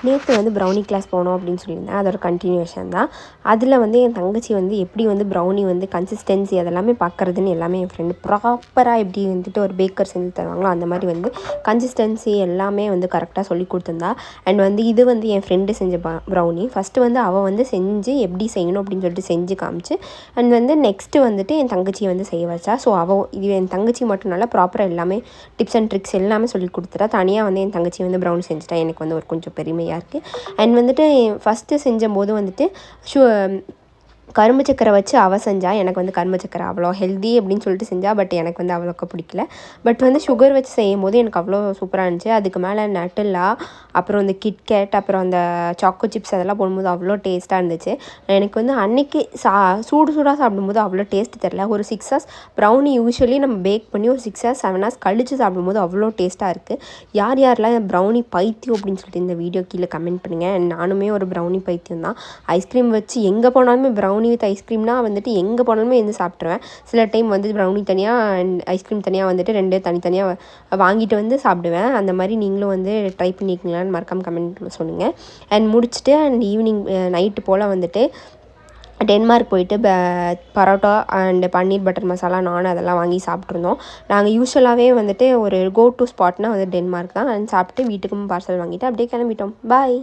நேற்று வந்து brownie class போனோம் அப்படின்னு சொல்லியிருந்தேன். அதோட கண்டினியூஷன் தான். அதில் வந்து என் தங்கச்சி வந்து எப்படி வந்து ப்ரௌனி வந்து கன்சிஸ்டன்சி அதெல்லாமே பார்க்குறதுன்னு எல்லாமே என் ஃப்ரெண்டு ப்ராப்பராக எப்படி வந்துட்டு ஒரு பேக்கர் செஞ்சு தருவாங்களோ அந்த மாதிரி வந்து கன்சிஸ்டன்சி எல்லாமே வந்து கரெக்டாக சொல்லி கொடுத்துருந்தா. அண்ட் வந்து இது வந்து என் ஃப்ரெண்டு செஞ்ச ப்ரௌனி. ஃபஸ்ட்டு வந்து அவள் வந்து செஞ்சு எப்படி செய்யணும் அப்படின்னு சொல்லிட்டு செஞ்சு காமிச்சு அண்ட் வந்து நெக்ஸ்ட்டு வந்துட்டு என் தங்கச்சியை வந்து செய்ய வச்சா. ஸோ இது என் தங்கச்சி மட்டும் நல்லா ப்ராப்பராக எல்லாமே டிப்ஸ் அண்ட் ட்ரிக்ஸ் எல்லாமே சொல்லி கொடுத்துட்டா. தனியாக வந்து என் தங்கச்சி வந்து ப்ரௌனி செஞ்சுட்டா. எனக்கு வந்து ஒரு கொஞ்சம் பெருமையாக இருக்குது. அண்ட் வந்துட்டு ஃபஸ்ட்டு செஞ்சபோது வந்துட்டு கரும்பு சக்கரை வச்சு அவள் செஞ்சா. எனக்கு வந்து கரும்பு சக்கரை அவ்வளோ ஹெல்தி அப்படின்னு சொல்லிட்டு செஞ்சா. பட் எனக்கு வந்து அவ்வளோக்கா பிடிக்கல. பட் வந்து சுகர் வச்சு செய்யும் போது எனக்கு அவ்வளோ சூப்பராக இருந்துச்சு. அதுக்கு மேலே நட்டல்லா, அப்புறம் இந்த கிட்கேட், அப்புறம் அந்த சாக்கோ சிப்ஸ் அதெல்லாம் போடும்போது அவ்வளோ டேஸ்ட்டாக இருந்துச்சு. எனக்கு வந்து அன்றைக்கி சூடாக சாப்பிடும்போது அவ்வளோ டேஸ்ட்டு தெரில. ஒரு 6 hours ப்ரௌனி யூஸ்வலி நம்ம பேக் பண்ணி ஒரு 6 hours 7 hours கழித்து சாப்பிடும்போது அவ்வளோ டேஸ்ட்டாக இருக்குது. யாரெல்லாம் ப்ரௌனி பைத்தியம் அப்படின்னு சொல்லிட்டு இந்த வீடியோ கீழே கமெண்ட் பண்ணுங்கள். நானுமே ஒரு ப்ரௌனி பைத்தியம் தான். ஐஸ்கிரீம் வச்சு எங்கே போனாலுமே ப்ரௌனி வித் ஐஸ்கிரீம்னா வந்துட்டு எங்கே போனாலுமே வந்து சாப்பிட்ருவேன். சில டைம் வந்து ப்ரௌனி தனியாக அண்ட் ஐஸ்கிரீம் தனியாக வந்துட்டு 2 தனித்தனியாக வாங்கிட்டு வந்து சாப்பிடுவேன். அந்த மாதிரி நீங்களும் வந்து ட்ரை பண்ணிக்கலான்னு மறக்காம கமெண்ட் சொல்லுங்கள். அண்ட் முடிச்சுட்டு அண்ட் ஈவினிங் நைட்டு போல் வந்துட்டு டென்மார்க் போயிட்டு பரோட்டா அண்ட் பன்னீர் பட்டர் மசாலா நான் அதெல்லாம் வாங்கி சாப்பிட்ருந்தோம். நாங்கள் யூஸ்வலாகவே வந்துட்டு ஒரு கோ டு ஸ்பாட்னால் வந்து டென்மார்க் தான். அண்ட் சாப்பிட்டு வீட்டுக்கும் பார்சல் வாங்கிட்டு அப்படியே கிளம்பிட்டோம். பாய்.